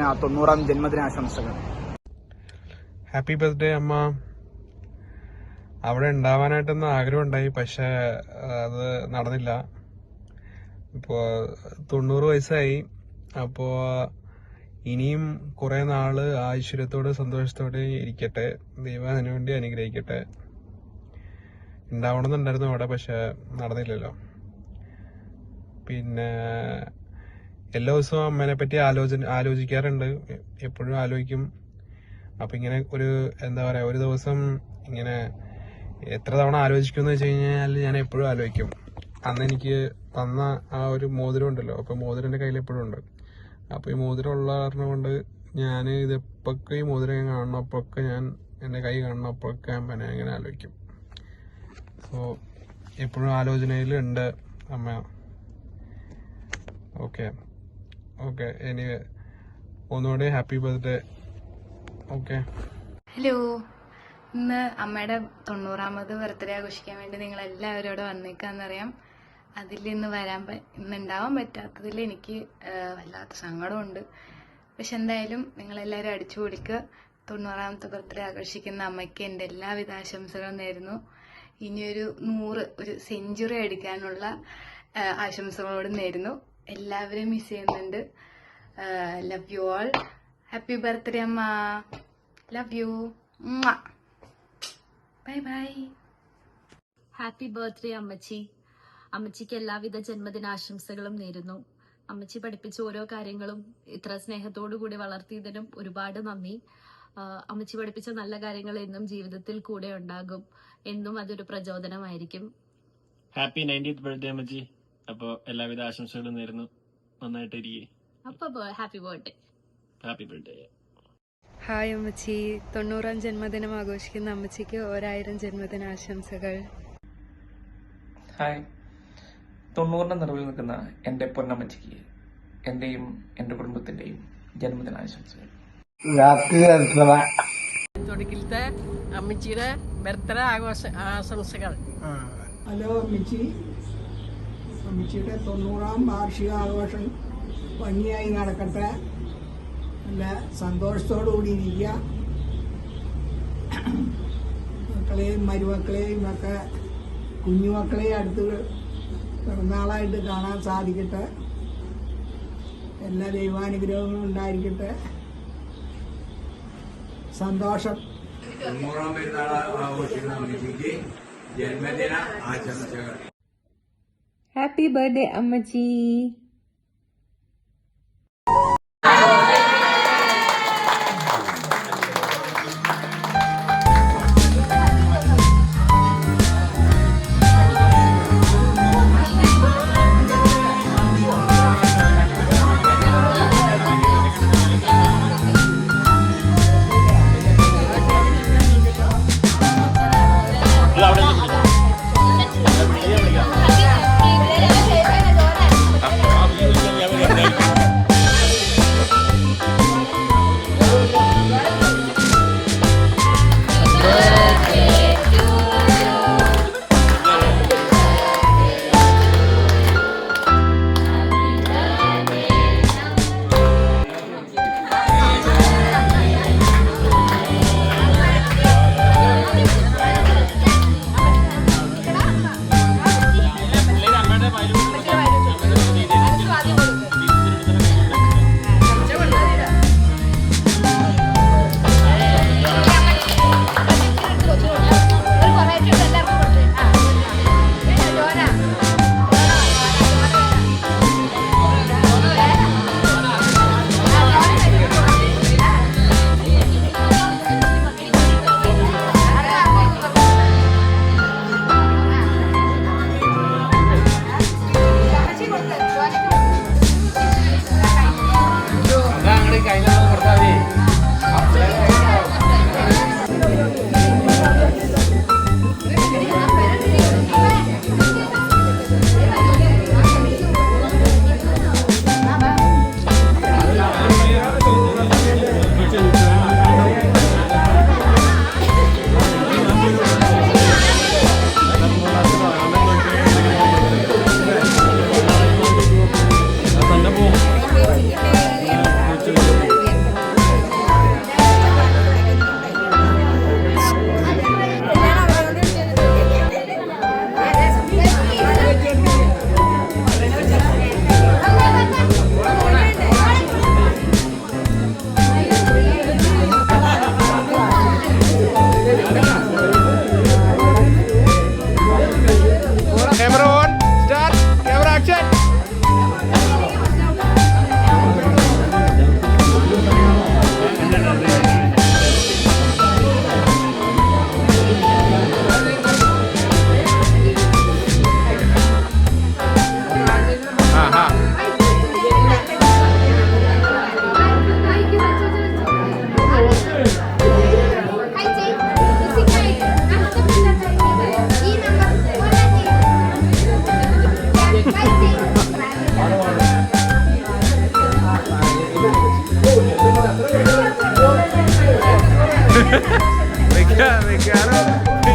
90ാം ജന്മദിനാശംസകൾ. Happy birthday അമ്മ. അവിടെ ഉണ്ടാവാനായിട്ടൊന്ന് ആഗ്രഹം ഉണ്ടായി, പക്ഷെ അത് നടന്നില്ല. ഇപ്പോൾ 90 വയസ്സായി. അപ്പോൾ ഇനിയും കുറെ നാള് ഐശ്വര്യത്തോടെ സന്തോഷത്തോടെ ഇരിക്കട്ടെ. ദൈവം അതിനുവേണ്ടി അനുഗ്രഹിക്കട്ടെ. ഉണ്ടാവണമെന്നുണ്ടായിരുന്നു അവിടെ, പക്ഷെ നടന്നില്ലല്ലോ. പിന്നെ എല്ലാ ദിവസവും അമ്മേനെ പറ്റി ആലോചിക്കാറുണ്ട്, എപ്പോഴും ആലോചിക്കും. അപ്പൊ ഇങ്ങനെ എന്താ പറയാ, ഒരു ദിവസം ഇങ്ങനെ എത്ര തവണ ആലോചിക്കുമെന്ന് വെച്ച് കഴിഞ്ഞാൽ ഞാൻ എപ്പോഴും ആലോചിക്കും. അന്ന് എനിക്ക് തന്ന ആ ഒരു മോതിരം ഉണ്ടല്ലോ, അപ്പൊ മോതിരം എന്റെ കയ്യിൽ എപ്പോഴും ഉണ്ട്. അപ്പൊ ഈ മോതിരം ഉള്ള കാരണം കൊണ്ട് ഞാൻ ഇതെപ്പൊക്കെ ഈ മോതിരം കാണുന്നപ്പോഴൊക്കെ, ഞാൻ എന്റെ കൈ കാണുന്നപ്പോഴൊക്കെ അമ്മനെ ഇങ്ങനെ ആലോചിക്കും. സോ എപ്പോഴും ആലോചനയിൽ ഉണ്ട് അമ്മ. ഓക്കെ ഇനി ഒന്നുകൂടെ ഹാപ്പി ബർത്ത്ഡേ. ഓക്കെ. ഹലോ, ഇന്ന് അമ്മയുടെ 90ാമത് ബർത്ത്ഡേ ആഘോഷിക്കാൻ വേണ്ടി നിങ്ങൾ എല്ലാവരും ഇവിടെ വന്നേക്കാന്നറിയാം. അതിൽ ഇന്ന് ഉണ്ടാവാൻ പറ്റാത്തതിൽ എനിക്ക് വല്ലാത്ത സങ്കടമുണ്ട്. പക്ഷെ എന്തായാലും നിങ്ങളെല്ലാവരും അടിച്ചു പൊളിക്കുക. 90ാമത്തെ ബർത്ത്ഡേ ആഘോഷിക്കുന്ന അമ്മയ്ക്ക് എൻ്റെ എല്ലാവിധ ആശംസകളും നേരുന്നു. ഇനിയൊരു 100 ഒരു സെഞ്ചുറി അടിക്കാനുള്ള ആശംസകളോട് നേരുന്നു. എല്ലാവരും മിസ് ചെയ്യുന്നുണ്ട്. Love you all. Happy birthday അമ്മ. Love you. Bye bye. Happy birthday അമ്മച്ചി. അമ്മച്ചിക്ക് എല്ലാവിധ ജന്മദിനാശംസകളും നേരുന്നു. അമ്മച്ചി പഠിപ്പിച്ച ഓരോ കാര്യങ്ങളും ഇത്ര സ്നേഹത്തോടു കൂടി വളർത്തിയതിനും ഒരുപാട് നന്ദി. അമ്മച്ചി പഠിപ്പിച്ച നല്ല കാര്യങ്ങൾ എന്നും ജീവിതത്തിൽ കൂടെ ഉണ്ടാകും. എന്നും അതൊരു പ്രചോദനമായിരിക്കും. ഹാപ്പി 90th ബർത്ത്ഡേ അമ്മച്ചി. അപ്പോ എല്ലാവിധ ആശംസകളും നേരുന്നു. നന്നായിട്ടിരിക്കേ. അപ്പൊ happy birthday. Happy birthday. Hi അമ്മച്ചി. 90ാം ജന്മദിനം ആഘോഷിക്കുന്ന അമ്മച്ചിക്ക് 1000 ജന്മദിനാശംസകൾ. ഹായ്. 90ന്റെ നിറവിൽ നിൽക്കുന്ന എൻ്റെ പൊന്നമ്മച്ചിക്ക് എന്റെയും എൻ്റെ കുടുംബത്തിന്റെയും ജന്മദിനാശംസകൾ. തൊടുക്കിലത്തെ അമ്മച്ചിയുടെ ബർത്ത്ഡേ ആശംസകൾ. ഹലോ അമ്മച്ചി. അമ്മച്ചിയുടെ 90ാം വാർഷിക ആഘോഷം ഭംഗിയായി നടക്കട്ടെ. നല്ല സന്തോഷത്തോടു കൂടി ഇരിക്കുക. മക്കളെയും മരുമക്കളെയും ഒക്കെ കുഞ്ഞുമക്കളെയും അടുത്ത് പിറന്നാളായിട്ട് കാണാൻ സാധിക്കട്ടെ. എല്ലാ ദൈവാനുഗ്രഹങ്ങളും ഉണ്ടായിരിക്കട്ടെ. സന്തോഷം. 90ാം പെരുന്നാൾ ആഘോഷിക്കുന്ന അമ്മച്ചിക്ക് ജന്മദിന ആശംസകൾ. ഹാപ്പി ബർത്ത്ഡേ അമ്മച്ചി.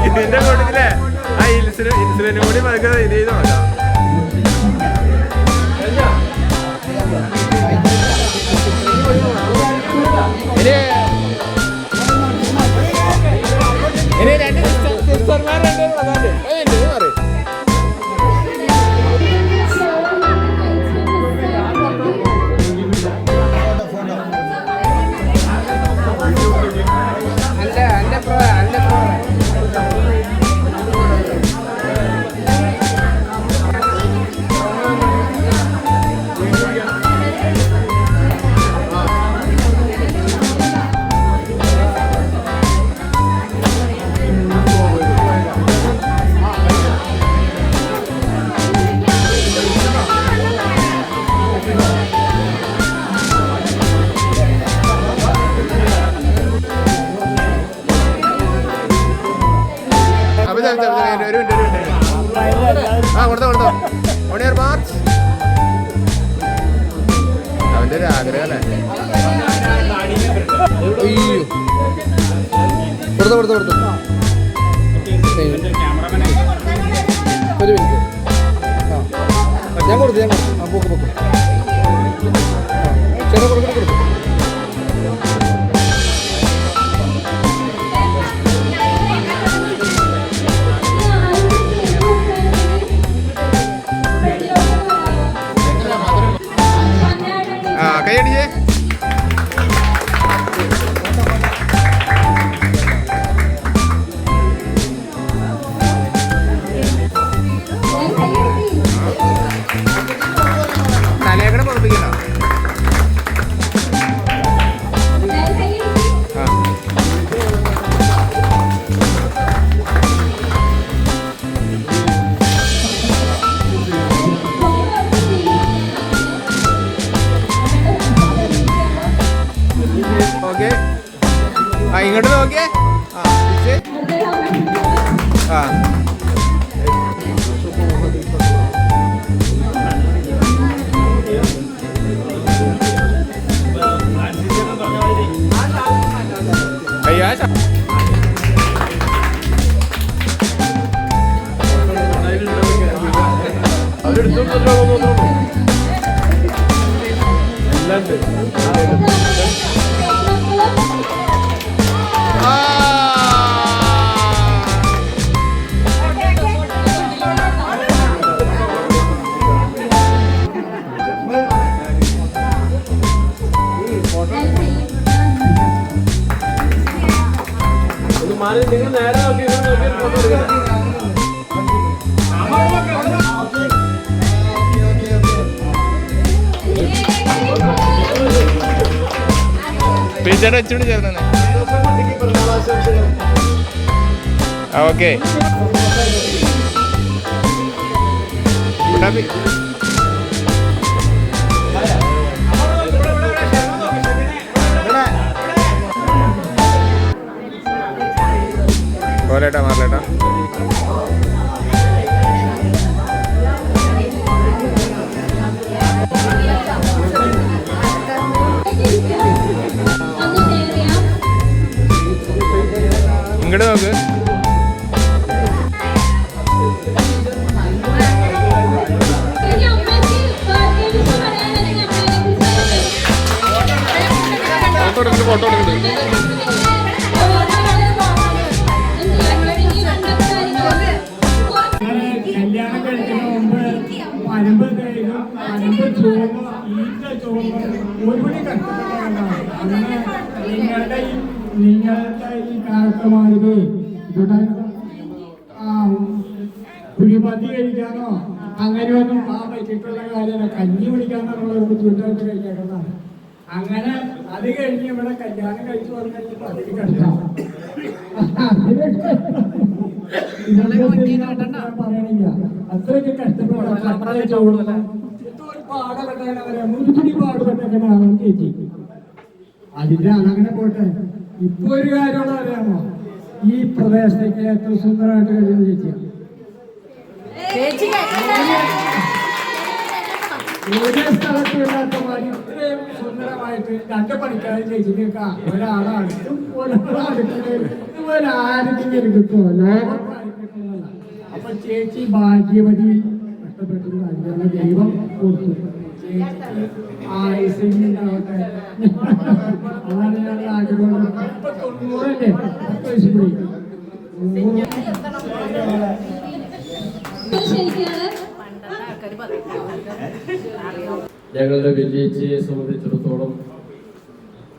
ഇതിന്റെ കൂട്ടത്തിലെ ആ ഇൻസുലിനും കൂടി നമുക്ക് ഇത് ചെയ്ത് നോക്കാം. ഇനി രണ്ട് സിസ്റ്റർമാരുണ്ട് പറയും. കൊടുത്തോ അവന്റെ ഒരു ആഗ്രഹമല്ലേ. കൊടുത്തോ ഒരു മിനിറ്റ്. ഞാൻ കൊടുത്തു പോക്ക് ചേട്ടാ കൊടുത്തു. കൈയടിച്ചേ. തലയക്കടെ പുറപ്പിക്കണ്ട. ഓക്കെ ഇങ്ങോട്ട് നോക്കിയേ. അയ്യാ നിങ്ങൾ നേരെ നോക്കി ഫോട്ടോ എടുക്കണം. പിച്ചയുടെ വെച്ചുകൊണ്ട് ചേർന്നെ. ഓക്കെ കോലേട്ടാ മാറലേട്ടാ. ഇങ്ങോട്ട് നോക്ക്. ഫോട്ടോ എടുക്കുന്നുണ്ട്. കല്യാണം കഴിക്കുന്ന മുമ്പ് പരമ്പ് പരമ്പ് ചോമ ഈറ്റ ചോമ ഒരുപടി കഷ്ടപ്പെട്ടാണ്. അങ്ങനെ നിങ്ങളുടെ ഈ കാലത്തമായത് കുഴിമതി കഴിക്കാനോ അങ്ങനെയൊന്നും ആ പറ്റിയിട്ടുള്ള കാര്യമല്ല. കഞ്ഞി കുടിക്കാന്നുള്ള ഒരു ബുദ്ധിമുട്ടായിട്ട് കഴിക്കേണ്ടതാണ്. അങ്ങനെ അത് കഴിഞ്ഞ് ഇവിടെ കല്യാണം കഴിച്ചു പറഞ്ഞിട്ട് അതിന് കഷ്ടം പറയണില്ല. അത്രയ്ക്ക് കഷ്ടപ്പെട്ട പാടുപെട്ടാണ് മുൻപിടി പാടുപെട്ടാണ് ചേച്ചി. അതിന്റെ അതങ്ങനെ പോട്ടെ. ഇപ്പൊ ഒരു കാര്യമുള്ള അറിയാമോ, ഈ പ്രദേശത്തേക്ക് ഏറ്റവും സുന്ദരമായിട്ട് കഴിയുന്ന ചേച്ചിയാണ്. ഒരു സ്ഥലത്തും ഇല്ലാത്ത മാതിരി ഇത്രയും സുന്ദരമായിട്ട് 2 പണിക്കാരും ചേച്ചിക്കൊക്കെ ഒരാളടുത്തും ഒരാരെങ്കിലും കിട്ടുമോ ലോകം കിട്ടുന്നതല്ല. അപ്പൊ ചേച്ചി ഭാഗ്യവതി കഷ്ടപ്പെട്ടു അതിനുള്ള ദൈവം കൊടുത്തു. ചേച്ചിക്ക് ആയുസിണ്ടാവട്ടെ. അതാണ് ഞങ്ങളുടെ ആഗ്രഹം. ഇപ്പൊ 90 10 വയസ്സ് കൂടി ഞങ്ങളുടെ വിജയിച്ചയെ സംബന്ധിച്ചിടത്തോളം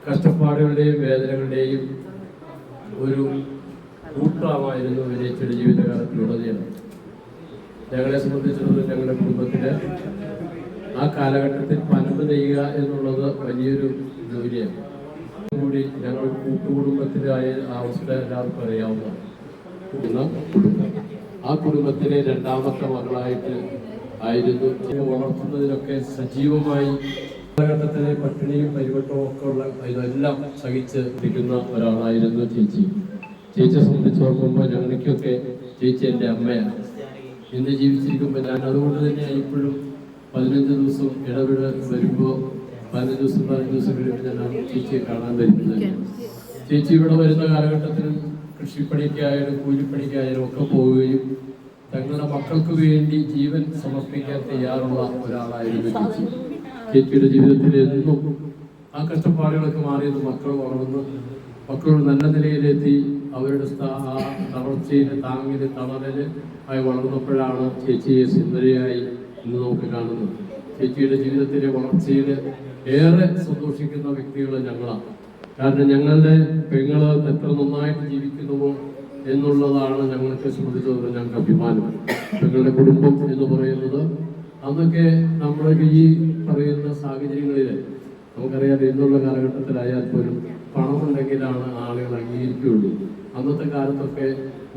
കഷ്ടപ്പാടുകളുടെയും വേദനകളുടെയും ഒരു കൂട്ടമായിരുന്നു വിജയിച്ചയുടെ ജീവിതകാലത്തിലുടനീളം. ഞങ്ങളെ സംബന്ധിച്ചിടത്തോളം ഞങ്ങളുടെ കുടുംബത്തിന് ആ കാലഘട്ടത്തിൽ പനമ്പ് നെയ്യുക എന്നുള്ളത് വലിയൊരു ജോലിയാണ്. കൂടി ഞങ്ങൾ കൂട്ടുകുടുംബത്തിലായ അവസ്ഥ എല്ലാവർക്കും അറിയാവുന്നതാണ്. കുടുംബം ആ കുടുംബത്തിലെ 2ാമത്തെ മകളായിട്ട് ആയിരുന്നു. വളർത്തുന്നതിലൊക്കെ സജീവമായി കാലഘട്ടത്തിലെ പട്ടിണിയും പരിവട്ടവും ഒക്കെ ഉള്ള ഇതെല്ലാം സഹിച്ച് ഇരിക്കുന്ന ഒരാളായിരുന്നു ചേച്ചി. ചേച്ചിയെ സംബന്ധിച്ച് നോക്കുമ്പോൾ ഞങ്ങൾക്കൊക്കെ ചേച്ചി എൻ്റെ അമ്മയാണ്. ഇന്ന് ജീവിച്ചിരിക്കുമ്പോൾ ഞാൻ അതുകൊണ്ട് തന്നെ ഇപ്പോഴും 15 ദിവസം ഇടവിട വരുമ്പോൾ 15 ദിവസം കഴിയുമ്പോൾ ഞാൻ ചേച്ചിയെ കാണാൻ വരുന്നത്. ചേച്ചി ഇവിടെ വരുന്ന കാലഘട്ടത്തിൽ കൃഷിപ്പണിക്കായാലും കൂലിപ്പണിക്കായാലും ഒക്കെ പോവുകയും തങ്ങളുടെ മക്കൾക്ക് വേണ്ടി ജീവൻ സമർപ്പിക്കാൻ തയ്യാറുള്ള ഒരാളായിരുന്നു ചേച്ചി. ചേച്ചിയുടെ ജീവിതത്തിൽ എന്നും ആ കഷ്ടപ്പാടുകളൊക്കെ മാറിയത് മക്കൾ വളർന്ന് മക്കൾ നല്ല നിലയിലെത്തി അവരുടെ ആ തളർച്ചയിൽ താങ്ങില് തളരല് ആയി വളർന്നപ്പോഴാണ് ചേച്ചിയെ സുന്ദരിയായി ഇന്ന് നമുക്ക് കാണുന്നത്. ചേച്ചിയുടെ ജീവിതത്തിലെ വളർച്ചയിൽ ഏറെ സന്തോഷിക്കുന്ന വ്യക്തികൾ ഞങ്ങളാണ്. കാരണം ഞങ്ങളുടെ പെങ്ങള് എത്ര നന്നായിട്ട് ജീവിക്കുന്നുവോ എന്നുള്ളതാണ് ഞങ്ങൾക്ക് സംബന്ധിച്ചത് ഞങ്ങൾക്ക് അഭിമാനം. ഞങ്ങളുടെ കുടുംബം എന്ന് പറയുന്നത് അന്നൊക്കെ നമ്മുടെ ഈ പറയുന്ന സാഹചര്യങ്ങളിൽ നമുക്കറിയാം, എന്നുള്ള കാലഘട്ടത്തിലായാൽ പോലും പണമുണ്ടെങ്കിലാണ് ആളുകൾ അംഗീകരിക്കുകയുള്ളൂ. അന്നത്തെ കാലത്തൊക്കെ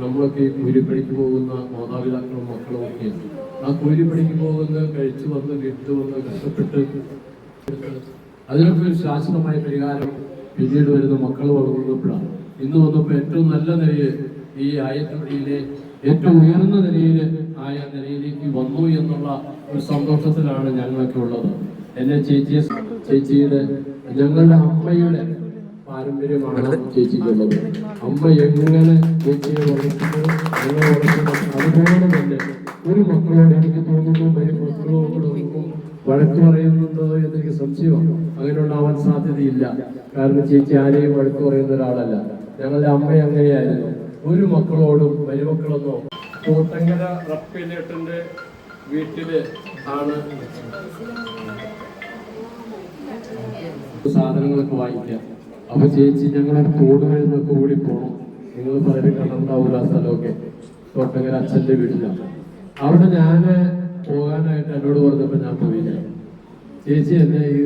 നമ്മളൊക്കെ ഈ കൂലിപ്പണിക്ക് പോകുന്ന മാതാപിതാക്കളും മക്കളും ഒക്കെയാണ്. ആ കൂലിപ്പണിക്ക് പോകുന്ന കഴിച്ചു വന്ന് വിട്ടു വന്ന് കഷ്ടപ്പെട്ട് അതിനൊക്കെ ഒരു ശാശ്വതമായ പരിഹാരം പിന്നീട് വരുന്ന മക്കൾ വളർന്നപ്പോഴാണ്. ഇന്ന് വന്നപ്പോൾ ഏറ്റവും നല്ല നിലയിൽ ഈ ആയത്തടിയിലെ ഏറ്റവും ഉയർന്ന നിലയിൽ ആയ നിലയിലേക്ക് വന്നു എന്നുള്ള ഒരു സന്തോഷത്തിലാണ് ഞങ്ങളൊക്കെ ഉള്ളത്. എന്നെ ചേച്ചിയുടെ ഞങ്ങളുടെ അമ്മയുടെ പാരമ്പര്യമാണ് ചേച്ചിക്കുള്ളത്. അമ്മ എങ്ങനെ ചേച്ചിയെ വളർത്തുന്നു അതുപോലെ തന്നെ ഒരു മക്കളോട് എനിക്ക് തോന്നുന്നു മക്കളോടൊന്നും വഴക്ക് പറയുന്നുണ്ടോ എന്നെനിക്ക് സംശയമാണ്. അങ്ങനെ ഉണ്ടാവാൻ സാധ്യതയില്ല. കാരണം ചേച്ചി ആരെയും വഴക്ക് പറയുന്ന ഒരാളല്ല. ഞങ്ങളുടെ അമ്മ അങ്ങനെയായിരുന്നു. ഒരു മക്കളോടും മരുമക്കളെന്നോ. കോട്ടങ്ങര റപ്പേലേട്ടന്റെ വീട്ടില് ആണ് സാധനങ്ങളൊക്കെ വാങ്ങിക്കാം. അപ്പൊ ചേച്ചി ഞങ്ങളൊരു തോടുകളിൽ നിന്നൊക്കെ ഓടി പോകണം. നിങ്ങൾ പലരും കണ്ടിട്ടുണ്ടാവില്ല ആ സ്ഥലമൊക്കെ. കോട്ടങ്ങര അച്ഛന്റെ വീട്ടിലാണ്. അവിടെ ഞാന് പോകാനായിട്ട് എന്നോട് പറഞ്ഞപ്പോ ഞാൻ പോയില്ല. ചേച്ചി എന്നെ ഈ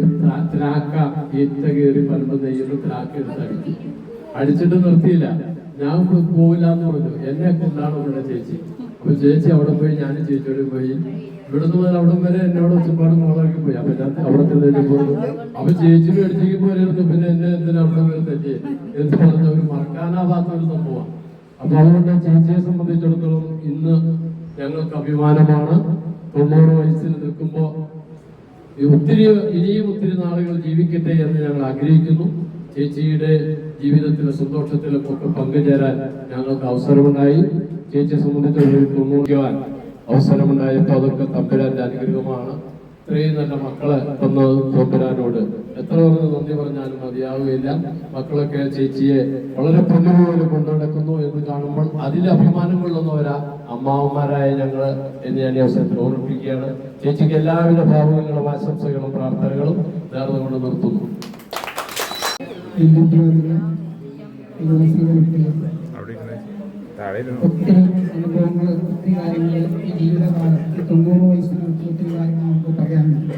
ത്രാക്ക ഈറ്റ കയറി പലപ്പോൾ നെയ്യുന്ന ത്രാക്ക എടുത്ത് അടിച്ചു. അടിച്ചിട്ട് നിർത്തിയില്ല. ഞാൻ പോവില്ല എന്ന് പറഞ്ഞു. എന്നെ കൊണ്ടാണ് ഇവിടെ ചേച്ചി. അപ്പൊ ചേച്ചി അവിടെ പോയി, ഞാൻ ചേച്ചിയോട് പോയി. ഇവിടുന്ന് മുതൽ അവിടെ വരെ എന്നോട് ഒച്ചപ്പാട് മോളാക്കി പോയി. അപ്പൊ ഞാൻ അവിടെ ചെന്നപ്പോൾ അപ്പൊ ചേച്ചിയുടെ അടുത്തേക്ക് പോയിരുന്നു. പിന്നെ എന്നെ എന്തിനാ അവിടെ വരെ തെറ്റി എന്ന് പറഞ്ഞ ഒരു മറക്കാനാവാത്ത ഒരു സംഭവമാണ്. അപ്പൊ അതുകൊണ്ട് ചേച്ചിയെ സംബന്ധിച്ചിടത്തോളം ഇന്ന് ഞങ്ങൾക്ക് അഭിമാനമാണ്. 90 വയസ്സിൽ നിൽക്കുമ്പോൾ ഇനിയും ഒത്തിരി നാളുകൾ ജീവിക്കട്ടെ എന്ന് ഞങ്ങൾ ആഗ്രഹിക്കുന്നു. ചേച്ചിയുടെ ജീവിതത്തിലെ സന്തോഷത്തിലും ഒക്കെ പങ്കുചേരാൻ ഞങ്ങൾക്ക് അവസരമുണ്ടായി. ചേച്ചിയെ സംബന്ധിച്ചുള്ള അവസരമുണ്ടായപ്പോൾ അതൊക്കെ തമ്പുരാന്റെ അനുഗ്രഹമാണ്. ഇത്രയും നല്ല മക്കളെ തന്ന തമ്പുരാനോട് എത്ര നന്ദി പറഞ്ഞാലും മതിയാവുകയില്ല. മക്കളൊക്കെ ചേച്ചിയെ വളരെ പൊന്നുപോലെ കൊണ്ടുനടക്കുന്നു എന്ന് കാണുമ്പോൾ അതിൽ അഭിമാനം കൊള്ളുന്നവരാ അമ്മാവന്മാരായ ഞങ്ങൾ എന്ന് ഞാൻ ഈ അവസരത്തിൽ ഓർമ്മിപ്പിക്കുകയാണ്. ചേച്ചിക്ക് എല്ലാവിധ ഭാവങ്ങളും ആശംസകളും പ്രാർത്ഥനകളും നേർന്നുകൊണ്ട് നിർത്തുന്നു. ഒത്തിരി അനുഭവങ്ങൾ, ഒത്തിരി കാര്യങ്ങൾ ഈ ജീവിതകാലത്ത് 90 വയസ്സിന് ഒത്തിരി കാര്യങ്ങൾ നമുക്ക് പറയാനുണ്ട്.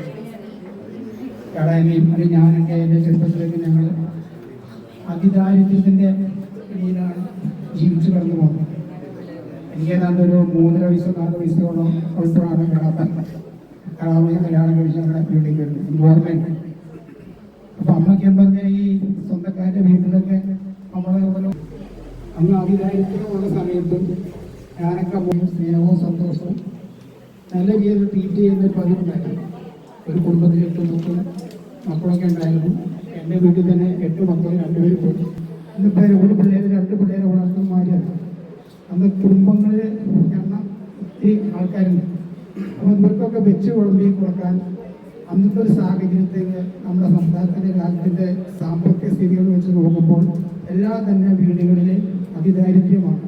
കടായ്മയും അത് ഞാനൊക്കെ എൻ്റെ ചെറുപ്പത്തിലേക്ക് ഞങ്ങൾ അതിദാരിദ്ര്യത്തിൻ്റെ ഇടയിലാണ് ജീവിച്ചു കടന്നു പോകുന്നത്. എനിക്ക് ഏതാണ്ട് ഒരു 3.5 വയസ്സോ 4 വയസ്സോളം ഉൾപ്പെടാണ് കടാമയെ കല്യാണം കഴിച്ച് ഞങ്ങളുടെ വീട്ടിലേക്ക് വരുന്നത്. എനിക്ക് ഓർമ്മയുണ്ട്. അപ്പൊ അമ്മയ്ക്ക് എന്താ പറഞ്ഞാൽ ഈ സ്വന്തക്കാരുടെ വീട്ടിലൊക്കെ നമ്മളെ പോലെ അന്ന് അതിദാരിദ്ര്യമുള്ള സമയത്ത് ഞാനൊക്കെ സ്നേഹവും സന്തോഷവും നല്ല രീതിയിൽ ട്രീറ്റ് ചെയ്യുന്ന ഒരു പതിവുണ്ടായിരുന്നു. ഒരു കുടുംബത്തിൽ 8 മക്കളും മക്കളൊക്കെ ഉണ്ടായിരുന്നു. എൻ്റെ വീട്ടിൽ തന്നെ 8 മക്കൾ, 2 പേര് പോയി. ഇന്നിപ്പോൾ ഒരു പിള്ളേർ 2 പിള്ളേരെ വളർത്തുന്ന മാതിരിയാണ്. അന്ന് കുടുംബങ്ങളിൽ എണ്ണം ഒത്തിരി ആൾക്കാരുണ്ട്. അപ്പോൾ ഇവർക്കൊക്കെ വെച്ച് വിളമ്പി കൊടുക്കാൻ അന്നത്തെ ഒരു സാഹചര്യത്തിൽ നമ്മുടെ സംസ്ഥാനത്തിൻ്റെ രാജ്യത്തിൻ്റെ സാമ്പത്തിക സ്ഥിതികൾ വെച്ച് നോക്കുമ്പോൾ എല്ലാം തന്നെ വീടുകളിൽ അതിദാരിദ്ര്യമാണ്.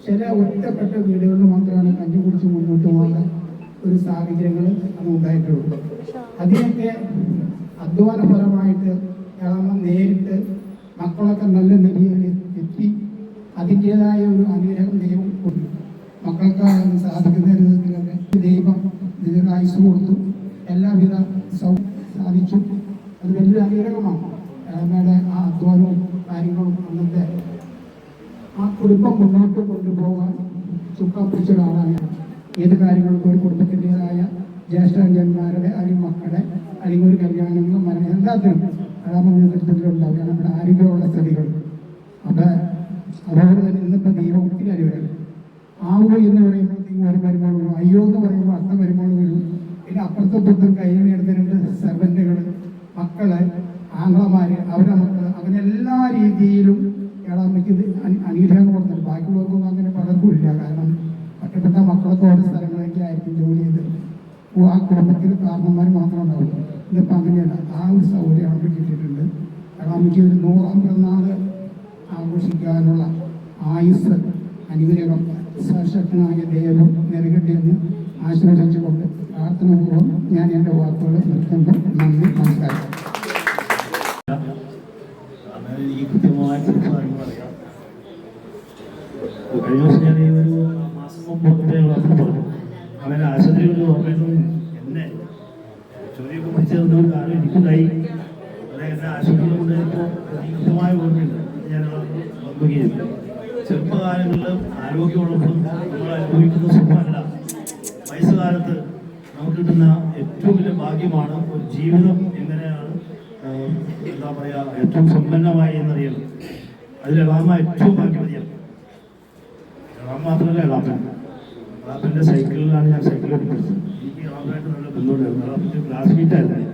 ചില ഒറ്റപ്പെട്ട വീടുകളിൽ മാത്രമാണ് കഞ്ഞി കുടിച്ച് മുന്നോട്ട് പോകാൻ ഒരു സാഹചര്യങ്ങൾ അത് ഉണ്ടായിട്ടുള്ളൂ. അതിനൊക്കെ അധ്വാനപരമായിട്ട് ഇളമ നേരിട്ട് മക്കളൊക്കെ നല്ല നിലയിൽ എത്തി അതിൻ്റെതായ ഒരു അനുഗ്രഹം ദൈവം കൊടുത്തു. മക്കൾക്ക് സാധിക്കുന്ന വിധത്തിലൊക്കെ ദൈവം ദീർഘായുസ് കൊടുത്തു. എല്ലാവിധ സാധിച്ചു. അത് വലിയൊരു അനുഗ്രഹമാണ്. ഇളമയുടെ ആ അധ്വാനവും കാര്യങ്ങളും അന്നത്തെ ആ കുടുംബം മുന്നോട്ട് കൊണ്ടുപോകാൻ ചുക്കാൻ പിടിച്ച ഒരാളാണ്. ഏത് കാര്യങ്ങൾക്കും ഒരു കുടുംബത്തിൻ്റെതായ ജ്യേഷ്ഠന്മാരുടെ അല്ലെങ്കിൽ മക്കളുടെ അല്ലെങ്കിൽ ഒരു കല്യാണങ്ങളും മരണം എല്ലാത്തിനും ഇളമ നേതൃത്വത്തിലുണ്ടാവുക നമ്മുടെ ആരോഗ്യമുള്ള സ്ഥിതികൾ. അപ്പം അതുപോലെ തന്നെ ഇന്നിപ്പോൾ ദൈവം ഒത്തിരി അനുഗ്രഹം. ആവു എന്ന് പറയുമ്പോഴത്തേക്കും ഒരു മരുമോൾ വരും, അയ്യോ എന്ന് പറയുമ്പോൾ അർത്ഥം മരുമോൾ വരും. പിന്നെ അപ്പുറത്തും പുറത്തും കൈവെടുത്തിട്ടുണ്ട് സെർവൻറ്റുകൾ, മക്കള്, ആംഗ്ലമാര്, അവരുടെ മക്കൾ, അങ്ങനെ എല്ലാ രീതിയിലും ഇളമയ്ക്ക് അനുഗ്രഹം കൊടുത്തിട്ടുണ്ട്. ബാക്കിയുള്ളവർക്കൊന്നും അങ്ങനെ പലർക്കും ഇല്ല. കാരണം ഒറ്റപ്പെട്ട മക്കളൊക്കെ ഓരോ സ്ഥലങ്ങളിലേക്ക് ആയിരിക്കും ജോലി ചെയ്ത് ആ കുടുംബത്തിൽ കാരണന്മാർ മാത്രമേ ഉണ്ടാവുള്ളൂ. ഇതിപ്പോൾ അങ്ങനെയല്ല. ആ ഒരു സൗകര്യം അവിടെ കിട്ടിയിട്ടുണ്ട്. ഇളമയ്ക്ക് ഒരു 100ാം പിറന്നാൾ ആഘോഷിക്കാനുള്ള ആയുസ് അനുഗ്രഹം സർശക്തനായ ദൈവം നൽകട്ടെ എന്ന് ആശീർവദിച്ചുകൊണ്ട് പ്രാർത്ഥനാപൂർവ്വം ഞാൻ എൻ്റെ വാക്കുകൾ നിർത്തുന്നു. നന്ദി, നമസ്കാരം. എനിക്ക് കൃത്യമായിട്ട് പറയാം. കഴിഞ്ഞ ദിവസം ഞാൻ ഒരു മാസം മുമ്പ് പറഞ്ഞു അവൻ ആശുപത്രിയിൽ ഓർമ്മ എന്നെ ചോദ്യമൊക്കെ പഠിച്ചതിൻ്റെ ഒരു കാര്യം എനിക്കുണ്ടായി. അവിടെ എന്നെ ആശുപത്രിയിൽ കൊണ്ടുപോയപ്പോൾ കൃത്യമായ ഓർമ്മയുണ്ട്. ഞാൻ പങ്കുകയും ചെറുപ്പകാലങ്ങളിലും ആരോഗ്യമുള്ളപ്പോഴും നമ്മൾ അനുഭവിക്കുന്ന സുഖമല്ല. വയസ്സുകാലത്ത് നമുക്ക് കിട്ടുന്ന ഏറ്റവും വലിയ ഭാഗ്യമാണ് ഒരു ജീവിതം എങ്ങനെയാണ് എന്താ പറയുക ഏറ്റവും സമ്പന്നമായി എന്നറിയുന്നത്. അതിൽ എളാമ ഏറ്റവും ഭാഗ്യവതിയാണ്. എളാമ മാത്രമല്ല എളാപ്പൻ്റെ സൈക്കിളിലാണ് ഞാൻ സൈക്കിൾ പഠിച്ചത്. എനിക്ക് എളാമായിട്ട് നല്ല ബന്ധമുണ്ടായിരുന്നു. എളാപ്പൻ്റെ ക്ലാസ്മേറ്റായിരുന്നു.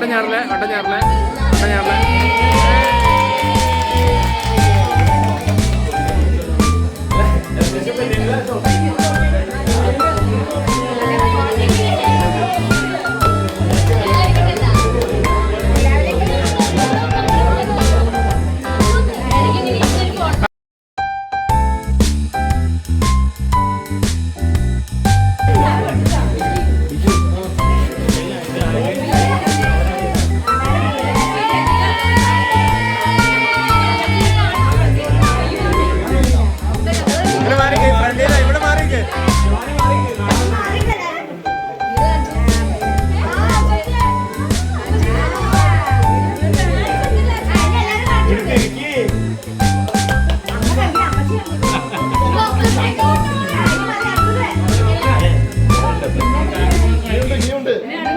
ഓട്ടം ഞാറില്ലേ ഓട്ടം ഞാറില്ലേ ഓട്ടം ഞാറില്ലേ